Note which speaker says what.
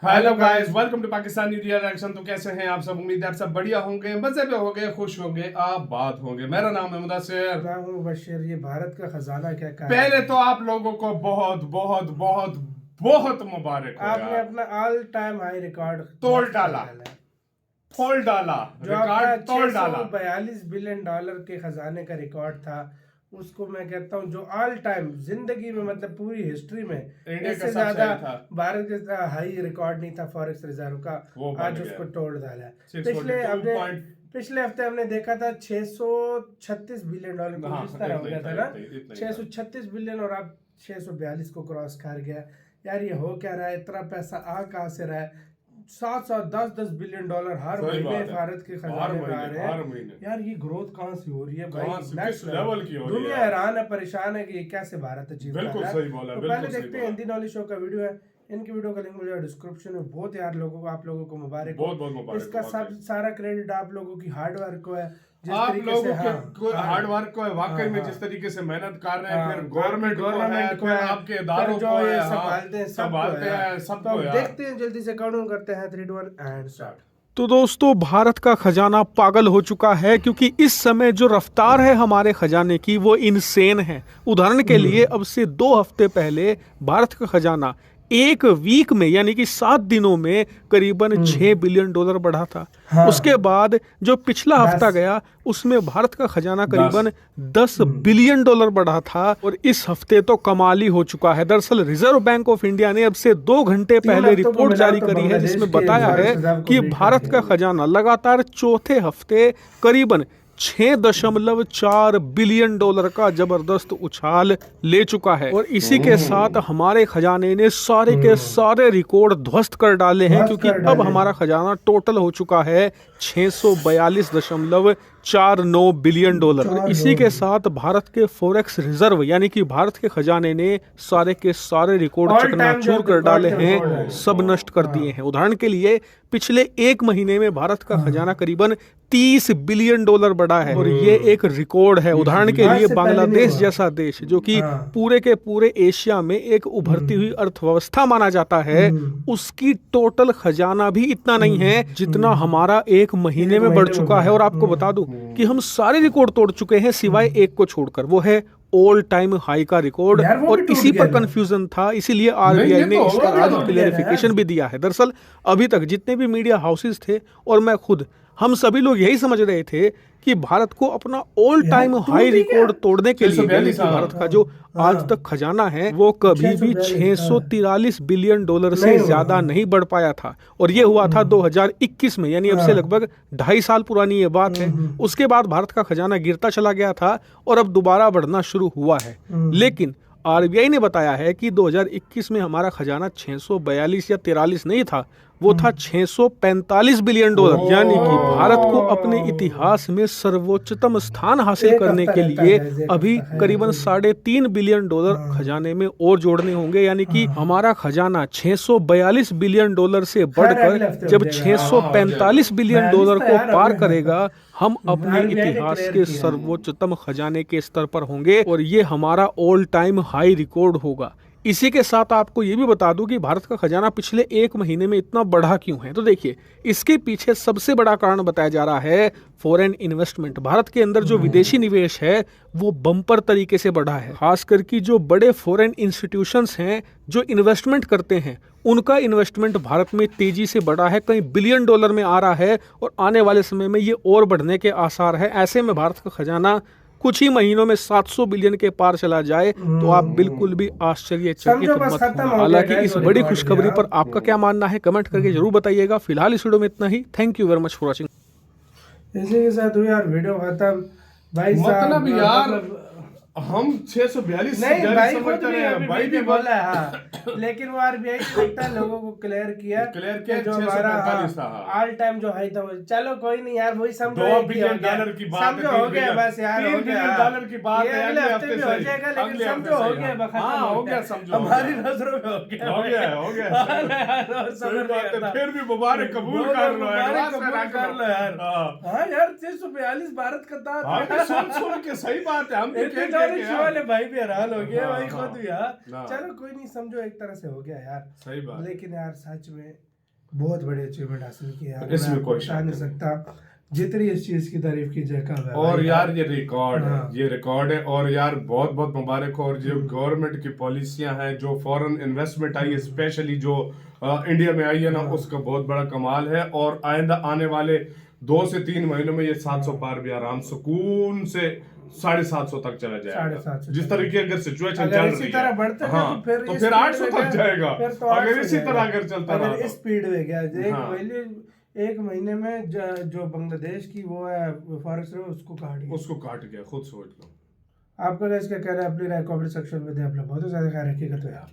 Speaker 1: Hello guys, welcome to Pakistani reaction. तो कैसे हैं आप सब? उम्मीद है आप सब बढ़िया होंगे, मजे में होंगे, खुश होंगे, आबाद होंगे। मेरा नाम है मुदस्सिर।
Speaker 2: मैं हूँ बशीर। ये भारत का खजाना क्या कहा
Speaker 1: पहले
Speaker 2: है?
Speaker 1: तो आप लोगों को बहुत बहुत बहुत बहुत मुबारक हो
Speaker 2: आपने
Speaker 1: यार।
Speaker 2: अपना ऑल टाइम हाई रिकॉर्ड
Speaker 1: तोड़
Speaker 2: ध्वस्त कर
Speaker 1: डाला,
Speaker 2: डाला है।
Speaker 1: फोड़ डाला,
Speaker 2: जो आपका
Speaker 1: रिकॉर्ड तोड़ डाला।
Speaker 2: 642 बिलियन डॉलर के खजाने का रिकॉर्ड था, उसको मैं कहता हूँ जो ऑल टाइम जिंदगी में मतलब पूरी हिस्ट्री में
Speaker 1: इंडिया का
Speaker 2: इससे
Speaker 1: सबसे
Speaker 2: ज्यादा
Speaker 1: हाई था,
Speaker 2: भारत के हाई रिकॉर्ड नहीं था फॉरेक्स रिजर्व का।
Speaker 1: वो बन
Speaker 2: आज
Speaker 1: गया
Speaker 2: उसको तोड़ डाला है।
Speaker 1: 642 पॉइंट।
Speaker 2: पिछले हफ्ते हमने देखा था 636 बिलियन डॉलर, कुछ
Speaker 1: हाँ,
Speaker 2: इस तरह हो
Speaker 1: इतना ही
Speaker 2: गया
Speaker 1: था,
Speaker 2: था ना।
Speaker 1: इतना ही था।
Speaker 2: 636 बिलियन और अब 642 को क्रॉस कर गया। यार ये हो क्या रहा है? इतना पैसा आ कहाँ से रहा है? 700 10 बिलियन डॉलर हर
Speaker 1: सही
Speaker 2: महीने
Speaker 1: बात है।
Speaker 2: भारत के
Speaker 1: हर
Speaker 2: खजाने में आ
Speaker 1: महीने,
Speaker 2: रहे
Speaker 1: हर
Speaker 2: हैं।
Speaker 1: महीने।
Speaker 2: यार ये ग्रोथ कहाँ से हो रही है भाई?
Speaker 1: कहाँ से,
Speaker 2: नेक्स्ट
Speaker 1: किस लेवल की हो रही है
Speaker 2: दुनिया
Speaker 1: यार?
Speaker 2: हैरान है, परेशान है कि ये कैसे भारत अचीव कर
Speaker 1: बिल्कुल
Speaker 2: रहा है।
Speaker 1: सही बोला,
Speaker 2: तो
Speaker 1: बिल्कुल
Speaker 2: पहले
Speaker 1: सही
Speaker 2: देखते हैं
Speaker 1: बोला।
Speaker 2: हिंदी नॉलेज शो का वीडियो है। इनकी वीडियो का लिंक मुझे डिस्क्रिप्शन में। बहुत यार लोगों को, आप लोगों को मुबारक
Speaker 1: बहुत
Speaker 2: हो।
Speaker 1: बहुत मुबारक
Speaker 2: इसका
Speaker 1: हो
Speaker 2: सब सारा क्रेडिट आप लोगों की हार्ड वर्क को है। जिस
Speaker 1: आप
Speaker 2: तरीके
Speaker 1: लोगों
Speaker 2: से
Speaker 1: के हार्ड वर्क को है, वाकई में
Speaker 2: हाँ
Speaker 1: जिस तरीके से मेहनत कर रहे हैं,
Speaker 2: हाँ,
Speaker 1: फिर गवर्नमेंट को है,
Speaker 2: को
Speaker 1: फिर
Speaker 2: है,
Speaker 1: आपके
Speaker 2: फिर
Speaker 1: इदारों
Speaker 2: जो
Speaker 1: को
Speaker 2: ये
Speaker 1: है, हाँ,
Speaker 2: संभालते हैं सबको
Speaker 1: संभालते
Speaker 2: है यार।
Speaker 1: हैं
Speaker 2: तो
Speaker 1: सबको
Speaker 2: अब
Speaker 1: यार।
Speaker 2: देखते हैं, जल्दी से काउंट करते हैं 3 2 1 एंड स्टार्ट।
Speaker 3: तो दोस्तों, भारत का खजाना पागल हो चुका है क्योंकि इस समय जो रफ्तार है हमारे खजाने की वो इनसेन है। उदाहरण के लिए अब से 2 हफ्ते पहले भारत का खजाना एक वीक में यानी कि 7 दिनों में करीबन 6 बिलियन डॉलर बढ़ा था।
Speaker 2: हाँ।
Speaker 3: उसके बाद जो पिछला हफ्ता
Speaker 2: 10
Speaker 3: गया उसमें भारत का खजाना करीबन
Speaker 1: 10
Speaker 3: 10 बिलियन डॉलर बढ़ा था और इस हफ्ते तो कमाल ही हो चुका है। दरअसल रिजर्व बैंक ऑफ इंडिया ने अब से 2 घंटे
Speaker 2: 3
Speaker 3: पहले
Speaker 2: हफ्तों को
Speaker 3: रिपोर्ट
Speaker 2: मिला
Speaker 3: जारी
Speaker 2: तो
Speaker 3: करी है
Speaker 2: बांग्लादेश
Speaker 3: जिसमें
Speaker 2: के
Speaker 3: बताया
Speaker 2: फॉरेक्स
Speaker 3: है
Speaker 2: रिजर्व को
Speaker 3: कि
Speaker 2: बीट
Speaker 3: भारत
Speaker 2: कर
Speaker 3: का
Speaker 2: गया।
Speaker 3: खजाना लगातार चौथे हफ्ते करीबन 6.4 बिलियन डॉलर का जबरदस्त उछाल ले चुका है और इसी के साथ हमारे खजाने ने सारे के सारे रिकॉर्ड ध्वस्त कर डाले हैं
Speaker 2: ध्वस्त
Speaker 3: क्योंकि
Speaker 2: कर
Speaker 3: अब
Speaker 2: डाले
Speaker 3: हमारा
Speaker 2: हैं।
Speaker 3: खजाना टोटल हो चुका है 642.49 बिलियन डॉलर। और इसी के साथ भारत के फॉरेक्स रिजर्व यानी कि भारत के खजाने ने सारे के सारे रिकॉर्ड
Speaker 2: ऑल टाइम
Speaker 3: चकनाचूर कर
Speaker 2: रिकॉर्ड
Speaker 3: डाले
Speaker 2: के
Speaker 3: हैं,
Speaker 2: रिकॉर्ड है।
Speaker 3: सब नष्ट कर दिए हैं। उदाहरण के लिए पिछले 1 महीने में भारत का खजाना करीबन 30 बिलियन डॉलर बढ़ा है और ये एक रिकॉर्ड है। उदाहरण के
Speaker 2: आज
Speaker 3: लिए
Speaker 2: से पहले नहीं
Speaker 3: बांग्लादेश
Speaker 2: हुआ।
Speaker 3: जैसा देश जो कि
Speaker 2: हाँ।
Speaker 3: पूरे के पूरे एशिया में एक उभरती हुई अर्थव्यवस्था माना जाता है, उसकी टोटल खजाना भी इतना नहीं है जितना हमारा 1 महीने में बढ़ चुका है। और आपको बता दूं कि हम सारे रिकॉर्ड तोड़ चुके हैं सिवाय एक को छोड़कर, वो है ऑल टाइम हाई का रिकॉर्ड।
Speaker 2: यार वो
Speaker 3: और
Speaker 2: भी टूट
Speaker 3: इसी
Speaker 2: गया
Speaker 3: पर
Speaker 2: ना।
Speaker 3: कंफ्यूजन था, इसीलिए
Speaker 1: नहीं,
Speaker 3: आरबीआई
Speaker 1: ये
Speaker 3: ने
Speaker 1: तो
Speaker 3: इस पर
Speaker 1: होगा
Speaker 3: आज
Speaker 1: भी तो।
Speaker 3: क्लेरिफिकेशन भी दिया है। दरअसल अभी तक जितने भी मीडिया हाउसेस थे और मैं खुद, हम सभी लोग यही समझ रहे थे कि भारत को अपना ऑल टाइम
Speaker 2: यार,
Speaker 3: हाई
Speaker 2: टूट ही गया।
Speaker 3: रिकॉर्ड तोड़ने के लिए
Speaker 1: 642,
Speaker 3: यानी कि भारत का जो आज तक खजाना है वो कभी भी 643 बिलियन डॉलर से
Speaker 2: नहीं हुआ।
Speaker 3: ज्यादा नहीं बढ़ पाया था। और ये हुआ था 2021 में, यानी अब से लगभग 2.5 साल पुरानी ये बात है। उसके बाद भारत का खजाना गिरता चला गया था और अब दोबारा बढ़ना शुरू हुआ है। लेकिन आरबीआई ने बताया है कि 2021 में हमारा खजाना 642 या 43 नहीं था, वो था 645 बिलियन डॉलर। यानी कि भारत को अपने इतिहास में सर्वोच्चतम स्थान हासिल
Speaker 2: एक
Speaker 3: करने
Speaker 2: हफ्ता
Speaker 3: के
Speaker 2: रहता
Speaker 3: लिए
Speaker 2: है, एक
Speaker 3: अभी
Speaker 2: हफ्ता है।
Speaker 3: करीबन 3.5 बिलियन डॉलर खजाने में और जोड़ने होंगे। यानी कि हमारा खजाना 642 बिलियन डॉलर से
Speaker 2: खैर, अगले
Speaker 3: बढ़कर
Speaker 2: हफ्ते
Speaker 3: जब
Speaker 2: हो जाएगा।
Speaker 3: 645 बिलियन
Speaker 2: 42
Speaker 3: डॉलर
Speaker 2: तो
Speaker 3: को
Speaker 2: यार
Speaker 3: पार
Speaker 2: अगले
Speaker 3: करेगा, हम अपने
Speaker 2: RBI ने
Speaker 3: इतिहास
Speaker 2: क्लियर
Speaker 3: के
Speaker 2: किया।
Speaker 3: सर्वोच्चतम खजाने के स्तर पर होंगे और ये हमारा ऑल टाइम हाई रिकॉर्ड होगा। इसी के साथ आपको ये भी बता दूं कि भारत का खजाना पिछले 1 महीने में इतना बढ़ा क्यों है। तो देखिए, इसके पीछे सबसे बड़ा कारण बताया जा रहा है फॉरेन इन्वेस्टमेंट। भारत के अंदर जो विदेशी निवेश है वो बम्पर तरीके से बढ़ा है। खासकर कि जो बड़े फॉरेन इंस्टीट्यूशंस हैं जो इन्वेस्टमेंट करते हैं, उनका इन्वेस्टमेंट भारत में तेजी से बढ़ा है, कई बिलियन डॉलर में आ रहा है और आने वाले समय में ये और बढ़ने के आसार है। ऐसे में भारत का खजाना कुछ ही महीनों में 700 बिलियन के पार चला जाए तो आप बिल्कुल भी आश्चर्यचकित
Speaker 2: समझो बस
Speaker 3: मत
Speaker 2: खत्म
Speaker 3: होना।
Speaker 2: हो
Speaker 3: हालांकि
Speaker 2: गया
Speaker 3: इस
Speaker 2: guys,
Speaker 3: बड़ी
Speaker 2: रिकॉर्ड
Speaker 3: खुशखबरी
Speaker 2: गया।
Speaker 3: पर आपका क्या मानना है कमेंट करके जरूर बताइएगा। फिलहाल इस वीडियो में इतना ही। Thank you very much for watching.
Speaker 2: इसी के साथ हुई यार वीडियो खत्म भाई साहब।
Speaker 1: मतलब यार
Speaker 2: मतलब
Speaker 1: हम 642
Speaker 2: नहीं भाई, खुद
Speaker 1: समझते
Speaker 2: भी
Speaker 1: हैं,
Speaker 2: अभी
Speaker 1: भाई
Speaker 2: भी
Speaker 1: भी
Speaker 2: बोला है हाँ। लेकिन वो आरबीआई ने लोगों को क्लियर किया
Speaker 1: किया,
Speaker 2: कि जो
Speaker 1: 645 था,
Speaker 2: हमारा
Speaker 1: हाँ।
Speaker 2: ऑल टाइम जो हाई था वो, चलो कोई नहीं यार, वही समझो
Speaker 1: 2
Speaker 2: एक ही हो
Speaker 1: बिलियन
Speaker 2: गया।
Speaker 1: डॉलर की बात है,
Speaker 2: समझो
Speaker 1: 3
Speaker 2: हो गया
Speaker 1: बिलियन,
Speaker 2: बस यार,
Speaker 1: 3
Speaker 2: हो गया।
Speaker 1: बिलियन डॉलर की बात
Speaker 2: ये
Speaker 1: है,
Speaker 2: अगले
Speaker 1: अगले
Speaker 2: हफ्ते
Speaker 1: हफ्ते
Speaker 2: भी
Speaker 1: से
Speaker 2: हो
Speaker 1: ही,
Speaker 2: जाएगा,
Speaker 1: अगले
Speaker 2: लेकिन
Speaker 1: हफ्ते
Speaker 2: समझो
Speaker 1: से
Speaker 2: हो
Speaker 1: ही,
Speaker 2: गया, खत्म
Speaker 1: हाँ, हो गया, समझो, हो
Speaker 2: हमारी
Speaker 1: गया।
Speaker 2: नजरों में हो गया,
Speaker 1: हो गया, हो गया। सही बात है, फिर भी मुबारक कबूल कर लो,
Speaker 2: मुबारक
Speaker 1: एडवांस में
Speaker 2: कबूल
Speaker 1: रख
Speaker 2: कर लो यार।
Speaker 1: हाँ।
Speaker 2: हाँ यार, 642 भारत का दांत
Speaker 1: हाँ,
Speaker 2: है।
Speaker 1: सुन के सही बात है, हम भी
Speaker 2: इतने
Speaker 1: कह
Speaker 2: सारे
Speaker 1: के
Speaker 2: शिव वाले भाई भी हैरान हो गए
Speaker 1: हाँ,
Speaker 2: भाई,
Speaker 1: हाँ,
Speaker 2: खुद भी यार।
Speaker 1: हाँ।
Speaker 2: चलो कोई नहीं, समझो एक तरह से हो गया यार।
Speaker 1: सही बात।
Speaker 2: लेकिन यार सच में बहुत बड़ी अचीवमेंट हासिल की है।
Speaker 1: इसमें
Speaker 2: मैं
Speaker 1: कोई
Speaker 2: बता नहीं सकता जितनी इस चीज की तारीफ की जाए कम है
Speaker 1: और
Speaker 2: भाई।
Speaker 1: यार ये रिकॉर्ड है,
Speaker 2: हाँ।
Speaker 1: ये रिकॉर्ड है। और यार बहुत बहुत मुबारक हो। और जो गवर्नमेंट की पॉलिसियां हैं, जो फॉरेन इन्वेस्टमेंट आई है, स्पेशली जो इंडिया में आई है ना, उसका बहुत बड़ा कमाल है। और आइंदा आने वाले 2 से 3 महीनों में ये 700 पार भी आराम सुकून से 750 तक चला जाएगा।
Speaker 2: 750
Speaker 1: जिस तरीके अगर सिचुएशन
Speaker 2: अगर
Speaker 1: चल
Speaker 2: इसी
Speaker 1: रही
Speaker 2: तरह
Speaker 1: है,
Speaker 2: बढ़ता
Speaker 1: हाँ,
Speaker 2: है तो फिर
Speaker 1: तो
Speaker 2: इस
Speaker 1: फिर
Speaker 2: स्पीड
Speaker 1: 800
Speaker 2: में
Speaker 1: तक
Speaker 2: गया,
Speaker 1: जाएगा
Speaker 2: फिर तो
Speaker 1: अगर
Speaker 2: 800
Speaker 1: इसी तरह
Speaker 2: जाएगा।
Speaker 1: अगर चलता
Speaker 2: अगर
Speaker 1: रहा
Speaker 2: इस
Speaker 1: तो।
Speaker 2: स्पीड में गया एक
Speaker 1: हाँ।
Speaker 2: वैल्यू एक महीने में जो बांग्लादेश की वो है फॉरेस्ट उसको काट गया।
Speaker 1: उसको काट गया, खुद सोच लो।
Speaker 2: आपका क्या इसका कहना है? अपनी राय कमेंट सेक्शन में दें। आप लोग बहुत ज्यादा ख्याल रखिएगा। तो यार